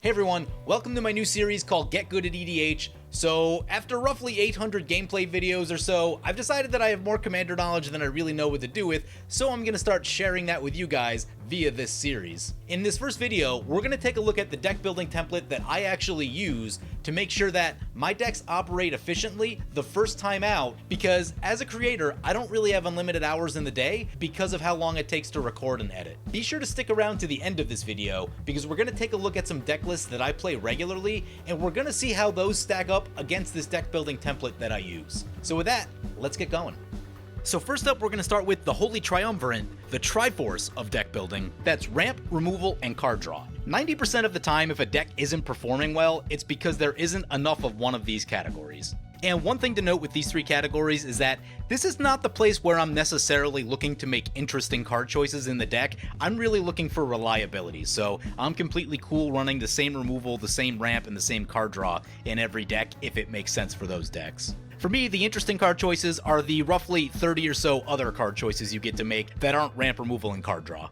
Hey everyone, welcome to my new series called Get Good at EDH. So, after roughly 800 gameplay videos or so, I've decided that I have more Commander knowledge than I really know what to do with, so I'm gonna start sharing that with you guys via this series. In this first video, we're gonna take a look at the deck building template that I actually use to make sure that my decks operate efficiently the first time out, because as a creator, I don't really have unlimited hours in the day because of how long it takes to record and edit. Be sure to stick around to the end of this video, because we're gonna take a look at some deck lists that I play regularly, and we're gonna see how those stack up against this deck building template that I use. So with that, let's get going. So first up, we're going to start with the holy triumvirate, the Triforce of deck building. That's ramp, removal, and card draw. 90% of the time, if a deck isn't performing well, it's because there isn't enough of one of these categories. And one thing to note with these three categories is that this is not the place where I'm necessarily looking to make interesting card choices in the deck. I'm really looking for reliability, so I'm completely cool running the same removal, the same ramp, and the same card draw in every deck if it makes sense for those decks. For me, the interesting card choices are the roughly 30 or so other card choices you get to make that aren't ramp, removal, and card draw.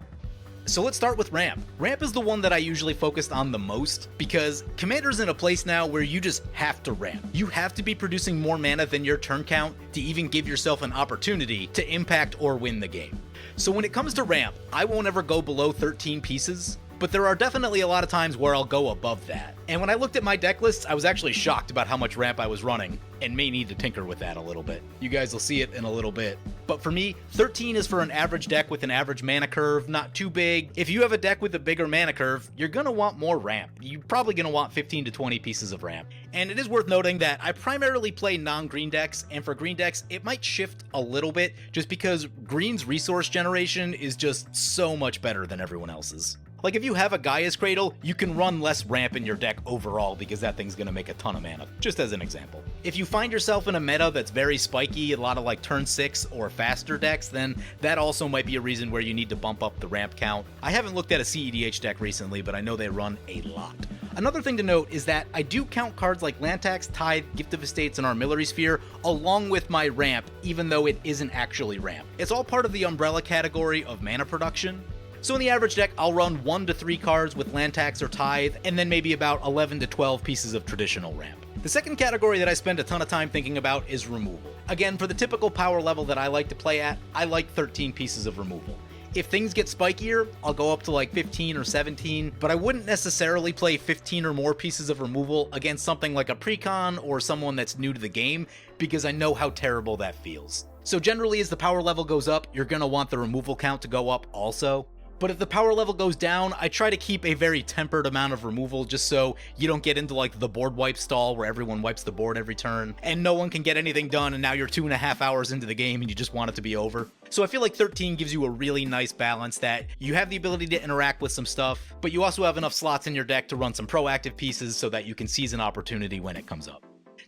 So let's start with ramp. Ramp is the one that I usually focused on the most, because Commander's in a place now where you just have to ramp. You have to be producing more mana than your turn count to even give yourself an opportunity to impact or win the game. So when it comes to ramp, I won't ever go below 13 pieces, but there are definitely a lot of times where I'll go above that. And when I looked at my deck lists, I was actually shocked about how much ramp I was running, and may need to tinker with that a little bit. You guys will see it in a little bit. But for me, 13 is for an average deck with an average mana curve, not too big. If you have a deck with a bigger mana curve, you're gonna want more ramp. You're probably gonna want 15 to 20 pieces of ramp. And it is worth noting that I primarily play non-green decks, and for green decks, it might shift a little bit, just because green's resource generation is just so much better than everyone else's. Like if you have a Gaia's Cradle, you can run less ramp in your deck overall because that thing's gonna make a ton of mana, just as an example. If you find yourself in a meta that's very spiky, a lot of like turn 6 or faster decks, then that also might be a reason where you need to bump up the ramp count. I haven't looked at a CEDH deck recently, but I know they run a lot. Another thing to note is that I do count cards like Land Tax, Tithe, Gift of Estates, and Armillary Sphere along with my ramp, even though it isn't actually ramp. It's all part of the umbrella category of mana production. So in the average deck, I'll run 1 to 3 cards with Land Tax or Tithe, and then maybe about 11 to 12 pieces of traditional ramp. The second category that I spend a ton of time thinking about is removal. Again, for the typical power level that I like to play at, I like 13 pieces of removal. If things get spikier, I'll go up to like 15 or 17, but I wouldn't necessarily play 15 or more pieces of removal against something like a precon or someone that's new to the game, because I know how terrible that feels. So generally, as the power level goes up, you're gonna want the removal count to go up also. But if the power level goes down, I try to keep a very tempered amount of removal just so you don't get into like the board wipe stall where everyone wipes the board every turn and no one can get anything done, and now you're 2.5 hours into the game and you just want it to be over. So I feel like 13 gives you a really nice balance that you have the ability to interact with some stuff, but you also have enough slots in your deck to run some proactive pieces so that you can seize an opportunity when it comes up.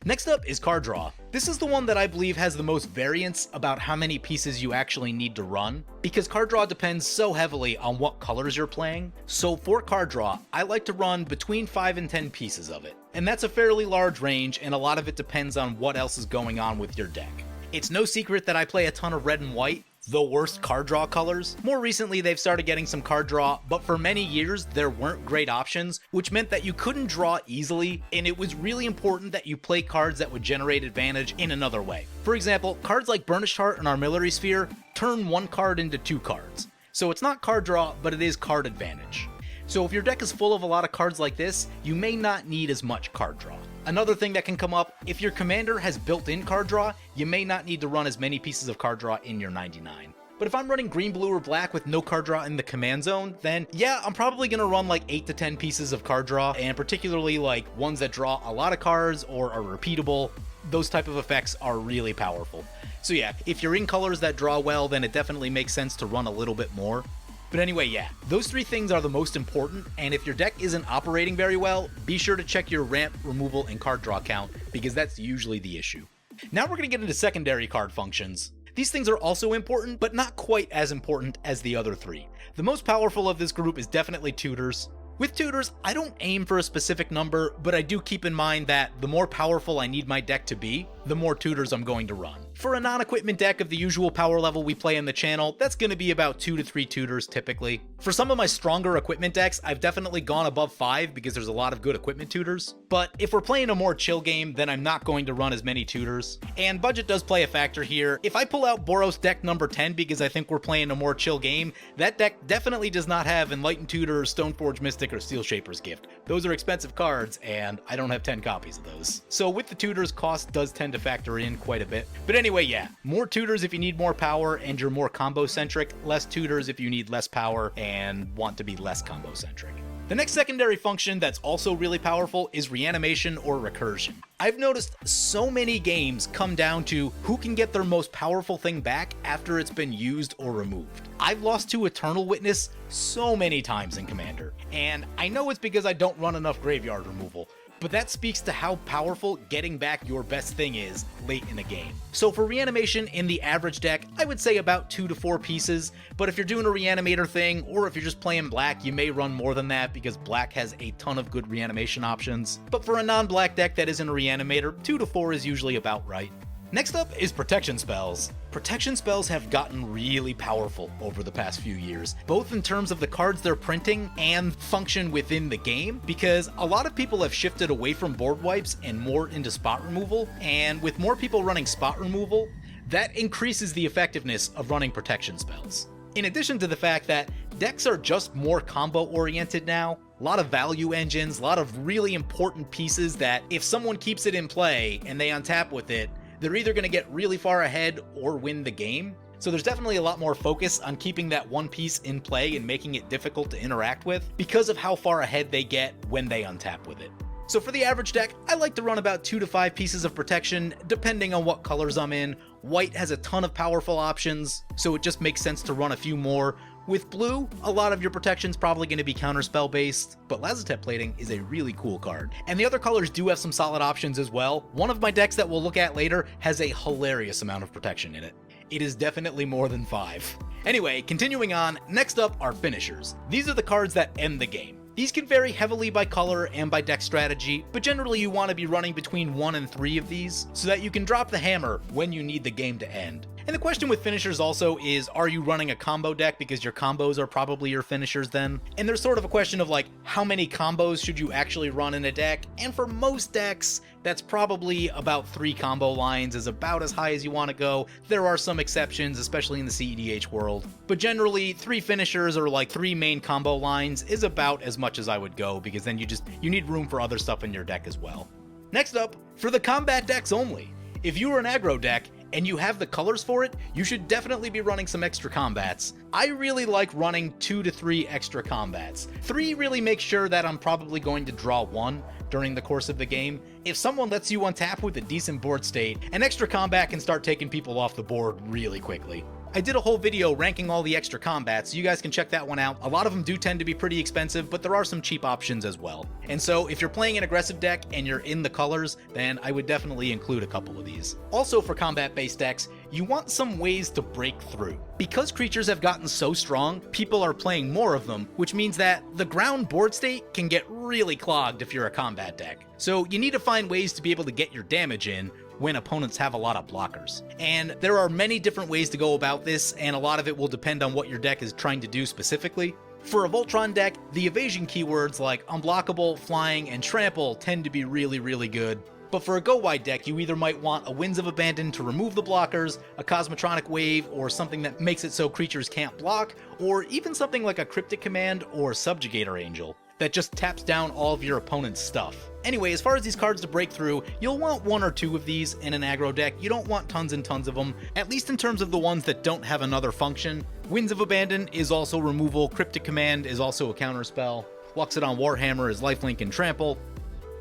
Next up is card draw. This is the one that I believe has the most variance about how many pieces you actually need to run, because card draw depends so heavily on what colors you're playing. So for card draw, I like to run between 5 and 10 pieces of it. And that's a fairly large range, and a lot of it depends on what else is going on with your deck. It's no secret that I play a ton of red and white, the worst card draw colors. More recently, they've started getting some card draw, but for many years, there weren't great options, which meant that you couldn't draw easily, and it was really important that you play cards that would generate advantage in another way. For example, cards like Burnished Heart and Armillary Sphere turn one card into 2 cards. So it's not card draw, but it is card advantage. So if your deck is full of a lot of cards like this, you may not need as much card draw. Another thing that can come up, if your commander has built-in card draw, you may not need to run as many pieces of card draw in your 99. But if I'm running green, blue, or black with no card draw in the command zone, then yeah, I'm probably gonna run like 8 to 10 pieces of card draw, and particularly like ones that draw a lot of cards or are repeatable. Those type of effects are really powerful. So yeah, if you're in colors that draw well, then it definitely makes sense to run a little bit more. But anyway, yeah, those 3 things are the most important, and if your deck isn't operating very well, be sure to check your ramp, removal, and card draw count, because that's usually the issue. Now we're going to get into secondary card functions. These things are also important, but not quite as important as the other 3. The most powerful of this group is definitely tutors. With tutors, I don't aim for a specific number, but I do keep in mind that the more powerful I need my deck to be, the more tutors I'm going to run. For a non-equipment deck of the usual power level we play on the channel, that's going to be about 2 to 3 tutors typically. For some of my stronger equipment decks, I've definitely gone above 5 because there's a lot of good equipment tutors. But if we're playing a more chill game, then I'm not going to run as many tutors. And budget does play a factor here. If I pull out Boros deck number 10 because I think we're playing a more chill game, that deck definitely does not have Enlightened Tutor, Stoneforge Mystic, or Steel Shaper's Gift. Those are expensive cards, and I don't have 10 copies of those. So with the tutors, cost does tend to factor in quite a bit. But anyway, yeah, more tutors if you need more power and you're more combo-centric, less tutors if you need less power and want to be less combo-centric. The next secondary function that's also really powerful is reanimation or recursion. I've noticed so many games come down to who can get their most powerful thing back after it's been used or removed. I've lost to Eternal Witness so many times in Commander, and I know it's because I don't run enough graveyard removal, but that speaks to how powerful getting back your best thing is late in a game. So for reanimation in the average deck, I would say about 2 to 4 pieces, but if you're doing a reanimator thing, or if you're just playing black, you may run more than that because black has a ton of good reanimation options. But for a non-black deck that isn't a reanimator, 2 to 4 is usually about right. Next up is protection spells. Protection spells have gotten really powerful over the past few years, both in terms of the cards they're printing and function within the game, because a lot of people have shifted away from board wipes and more into spot removal, and with more people running spot removal, that increases the effectiveness of running protection spells. In addition to the fact that decks are just more combo oriented now, a lot of value engines, a lot of really important pieces that if someone keeps it in play and they untap with it, they're either going to get really far ahead or win the game. So there's definitely a lot more focus on keeping that one piece in play and making it difficult to interact with because of how far ahead they get when they untap with it. So for the average deck, I like to run about 2 to 5 pieces of protection depending on what colors I'm in. White has a ton of powerful options, so it just makes sense to run a few more. With blue, a lot of your protection's probably going to be counterspell based, but Lazotep Plating is a really cool card. And the other colors do have some solid options as well. One of my decks that we'll look at later has a hilarious amount of protection in it. It is definitely more than 5. Anyway, continuing on, next up are finishers. These are the cards that end the game. These can vary heavily by color and by deck strategy, but generally you want to be running between 1 and 3 of these so that you can drop the hammer when you need the game to end. And the question with finishers also is, are you running a combo deck because your combos are probably your finishers then? And there's sort of a question of like, how many combos should you actually run in a deck? And for most decks, that's probably about 3 combo lines is about as high as you want to go. There are some exceptions, especially in the CEDH world. But generally, 3 finishers or like 3 main combo lines is about as much as I would go because then you need room for other stuff in your deck as well. Next up, for the combat decks only. If you are an aggro deck, and you have the colors for it, you should definitely be running some extra combats. I really like running 2 to 3 extra combats. 3 really makes sure that I'm probably going to draw 1 during the course of the game. If someone lets you untap with a decent board state, an extra combat can start taking people off the board really quickly. I did a whole video ranking all the extra combats, so you guys can check that one out. A lot of them do tend to be pretty expensive, but there are some cheap options as well. And so if you're playing an aggressive deck and you're in the colors, then I would definitely include a couple of these. Also for combat-based decks, you want some ways to break through. Because creatures have gotten so strong, people are playing more of them, which means that the ground board state can get really clogged if you're a combat deck. So you need to find ways to be able to get your damage in when opponents have a lot of blockers. And there are many different ways to go about this, and a lot of it will depend on what your deck is trying to do specifically. For a Voltron deck, the evasion keywords like unblockable, flying, and trample tend to be really, really good. But for a go-wide deck, you either might want a Winds of Abandon to remove the blockers, a Cosmotronic Wave, or something that makes it so creatures can't block, or even something like a Cryptic Command or Subjugator Angel that just taps down all of your opponent's stuff. Anyway, as far as these cards to break through, you'll want 1 or 2 of these in an aggro deck. You don't want tons and tons of them, at least in terms of the ones that don't have another function. Winds of Abandon is also removal, Cryptic Command is also a counterspell, Luxodon Warhammer is lifelink and trample.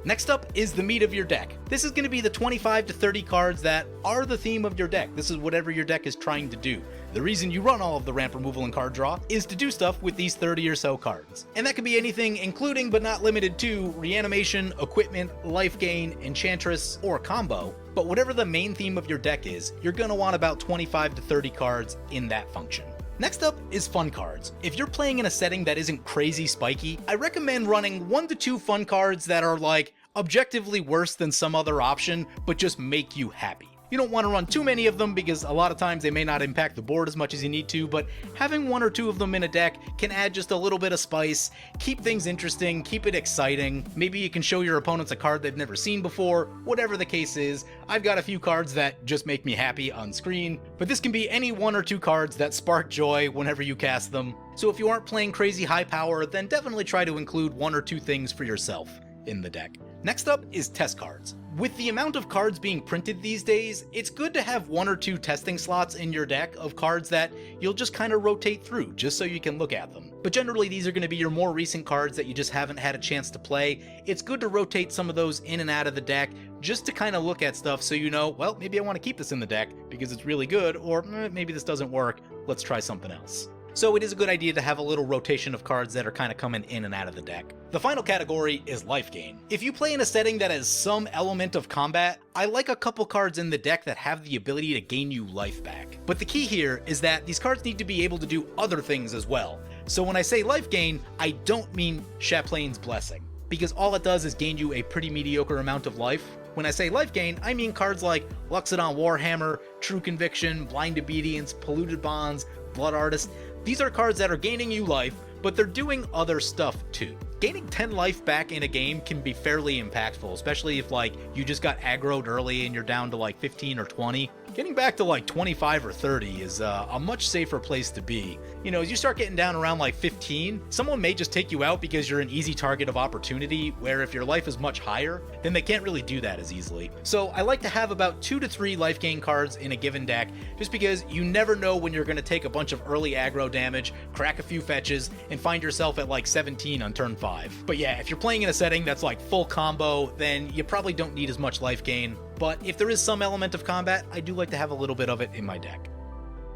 Next up is the meat of your deck. This is going to be the 25 to 30 cards that are the theme of your deck. This is whatever your deck is trying to do. The reason you run all of the ramp removal and card draw is to do stuff with these 30 or so cards. And that could be anything including but not limited to reanimation, equipment, life gain, enchantress, or combo. But whatever the main theme of your deck is, you're going to want about 25 to 30 cards in that function. Next up is fun cards. If you're playing in a setting that isn't crazy spiky, I recommend running 1 to 2 fun cards that are like objectively worse than some other option, but just make you happy. You don't want to run too many of them because a lot of times they may not impact the board as much as you need to, but having 1 or 2 of them in a deck can add just a little bit of spice, keep things interesting, keep it exciting. Maybe you can show your opponents a card they've never seen before, whatever the case is. I've got a few cards that just make me happy on screen, but this can be any 1 or 2 cards that spark joy whenever you cast them. So if you aren't playing crazy high power, then definitely try to include 1 or 2 things for yourself in the deck. Next up is test cards. With the amount of cards being printed these days, it's good to have 1 or 2 testing slots in your deck of cards that you'll just kind of rotate through just so you can look at them. But generally these are going to be your more recent cards that you just haven't had a chance to play. It's good to rotate some of those in and out of the deck just to kind of look at stuff so you know, well, maybe I want to keep this in the deck because it's really good, or maybe this doesn't work, let's try something else. So it is a good idea to have a little rotation of cards that are kind of coming in and out of the deck. The final category is life gain. If you play in a setting that has some element of combat, I like a couple cards in the deck that have the ability to gain you life back. But the key here is that these cards need to be able to do other things as well. So when I say life gain, I don't mean Chaplain's Blessing, because all it does is gain you a pretty mediocre amount of life. When I say life gain, I mean cards like Luxodon Warhammer, True Conviction, Blind Obedience, Polluted Bonds, Blood Artist. These are cards that are gaining you life, but they're doing other stuff too. Gaining 10 life back in a game can be fairly impactful, especially if you just got aggroed early and you're down to 15 or 20. Getting back to 25 or 30 is a much safer place to be. As you start getting down around 15, someone may just take you out because you're an easy target of opportunity, where if your life is much higher, then they can't really do that as easily. So I like to have about 2 to 3 life gain cards in a given deck, just because you never know when you're going to take a bunch of early aggro damage, crack a few fetches, and find yourself at 17 on turn 5. But yeah, if you're playing in a setting that's full combo, then you probably don't need as much life gain. But if there is some element of combat, I do like to have a little bit of it in my deck.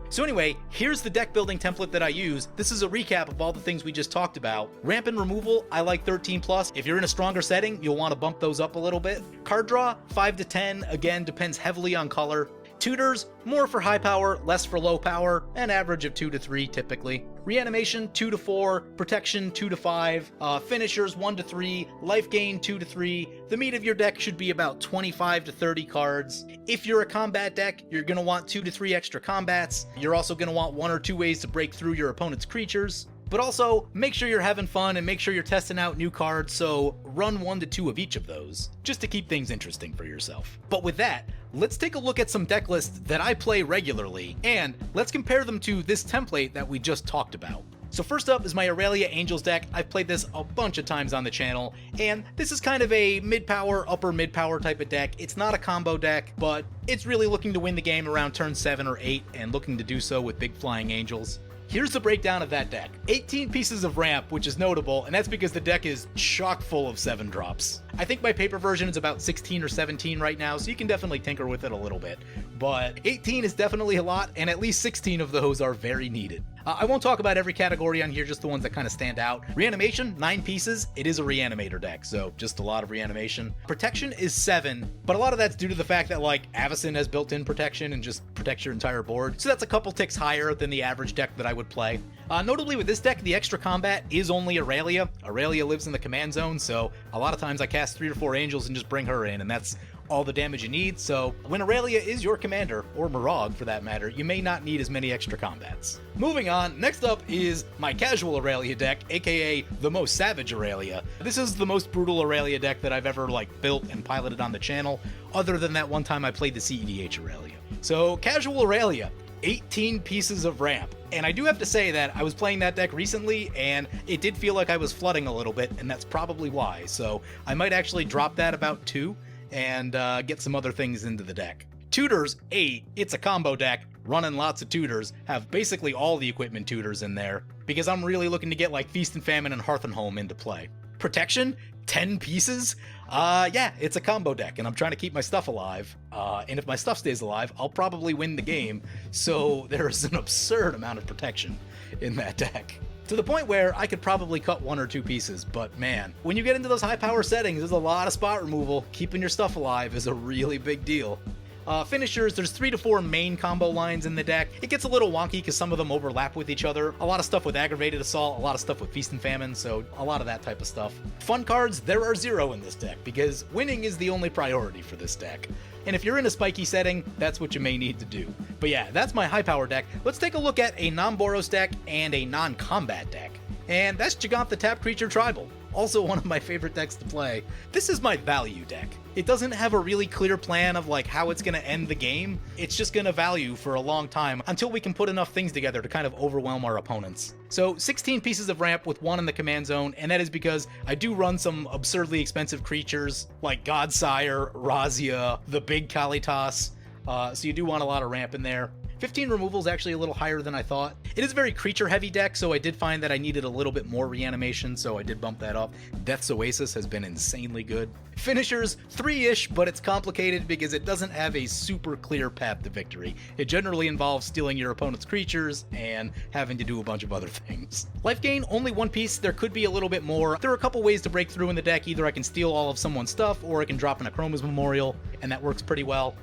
So anyway, here's the deck building template that I use. This is a recap of all the things we just talked about. Ramp and removal, I like 13+. If you're in a stronger setting, you'll want to bump those up a little bit. Card draw, 5 to 10, again, depends heavily on color. Tutors, more for high power, less for low power, an average of 2 to 3 typically. Reanimation, 2 to 4, protection, 2 to 5, finishers, 1 to 3, life gain, 2 to 3. The meat of your deck should be about 25 to 30 cards. If you're a combat deck, you're going to want 2 to 3 extra combats. You're also going to want 1 or 2 ways to break through your opponent's creatures. But also, make sure you're having fun and make sure you're testing out new cards, so run 1 to 2 of each of those, just to keep things interesting for yourself. But with that, let's take a look at some deck lists that I play regularly, and let's compare them to this template that we just talked about. So first up is my Aurelia Angels deck. I've played this a bunch of times on the channel, and this is kind of a mid-power, upper mid-power type of deck. It's not a combo deck, but it's really looking to win the game around turn 7 or 8, and looking to do so with big flying angels. Here's the breakdown of that deck. 18 pieces of ramp, which is notable, and that's because the deck is chock full of 7-drops. I think my paper version is about 16 or 17 right now, so you can definitely tinker with it a little bit. But 18 is definitely a lot, and at least 16 of those are very needed. I won't talk about every category on here, just the ones that kind of stand out. Reanimation, 9 pieces. It is a Reanimator deck, so just a lot of reanimation. Protection is 7, but a lot of that's due to the fact that Avacyn has built-in protection and just protects your entire board, so that's a couple ticks higher than the average deck that I would play. Notably with this deck, the extra combat is only Aurelia. Aurelia lives in the command zone, so a lot of times I cast 3 or 4 angels and just bring her in, and that's all the damage you need. So when Aurelia is your commander, or Marog for that matter, you may not need as many extra combats. Moving on, next up is my casual Aurelia deck, aka the most savage Aurelia. This is the most brutal Aurelia deck that I've ever built and piloted on the channel, other than that one time I played the CEDH Aurelia. So casual Aurelia, 18 pieces of ramp. And I do have to say that I was playing that deck recently, and it did feel like I was flooding a little bit, and that's probably why. So I might actually drop that about 2 and get some other things into the deck. Tutors, 8. It's a combo deck, running lots of tutors, have basically all the equipment tutors in there, because I'm really looking to get Feast and Famine and Hearth and Home into play. Protection, 10 pieces? Yeah, it's a combo deck, and I'm trying to keep my stuff alive. And if my stuff stays alive, I'll probably win the game, so there's an absurd amount of protection in that deck. To the point where I could probably cut 1 or 2 pieces, but man, when you get into those high power settings, there's a lot of spot removal. Keeping your stuff alive is a really big deal. Finishers, there's 3 to 4 main combo lines in the deck. It gets a little wonky because some of them overlap with each other. A lot of stuff with Aggravated Assault, a lot of stuff with Feast and Famine, so a lot of that type of stuff. Fun cards, there are 0 in this deck because winning is the only priority for this deck. And if you're in a spiky setting, that's what you may need to do. But yeah, that's my high power deck. Let's take a look at a non-Boros deck and a non-combat deck. And that's Jegantha Tap Creature Tribal. Also one of my favorite decks to play. This is my value deck. It doesn't have a really clear plan of like how it's going to end the game. It's just going to value for a long time until we can put enough things together to kind of overwhelm our opponents. So 16 pieces of ramp with 1 in the command zone, and that is because I do run some absurdly expensive creatures like Godsire, Razia, the big Kalitas, so you do want a lot of ramp in there. 15 removal is actually a little higher than I thought. It is a very creature-heavy deck, so I did find that I needed a little bit more reanimation, so I did bump that up. Death's Oasis has been insanely good. Finishers, 3-ish, but it's complicated because it doesn't have a super clear path to victory. It generally involves stealing your opponent's creatures and having to do a bunch of other things. Life gain, only 1 piece. There could be a little bit more. There are a couple ways to break through in the deck. Either I can steal all of someone's stuff, or I can drop in a Chroma's Memorial, and that works pretty well.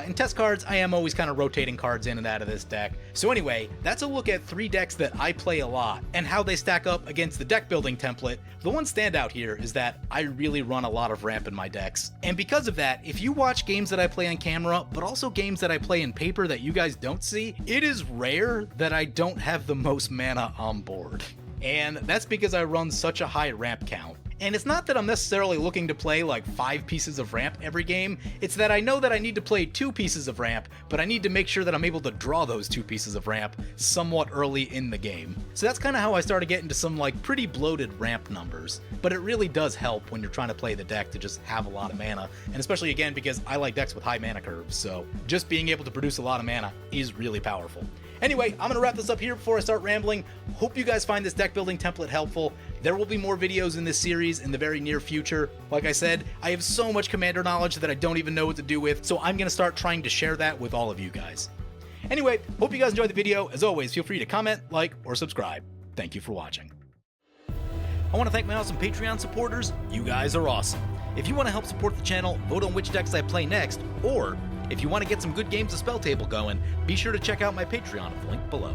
In test cards, I am always kind of rotating cards in and out of this deck. So anyway, that's a look at 3 decks that I play a lot, and how they stack up against the deck building template. The one standout here is that I really run a lot of ramp in my decks. And because of that, if you watch games that I play on camera, but also games that I play in paper that you guys don't see, it is rare that I don't have the most mana on board. And that's because I run such a high ramp count. And it's not that I'm necessarily looking to play like 5 pieces of ramp every game, it's that I know that I need to play 2 pieces of ramp, but I need to make sure that I'm able to draw those 2 pieces of ramp somewhat early in the game. So that's kind of how I started getting to some like pretty bloated ramp numbers, but it really does help when you're trying to play the deck to just have a lot of mana, and especially again because I like decks with high mana curves, so just being able to produce a lot of mana is really powerful. Anyway, I'm going to wrap this up here before I start rambling. Hope you guys find this deck building template helpful. There will be more videos in this series in the very near future. Like I said, I have so much Commander knowledge that I don't even know what to do with, so I'm going to start trying to share that with all of you guys. Anyway, hope you guys enjoyed the video. As always, feel free to comment, like, or subscribe. Thank you for watching. I want to thank my awesome Patreon supporters. You guys are awesome. If you want to help support the channel, vote on which decks I play next, or if you want to get some good games of Spell Table going, be sure to check out my Patreon at the link below.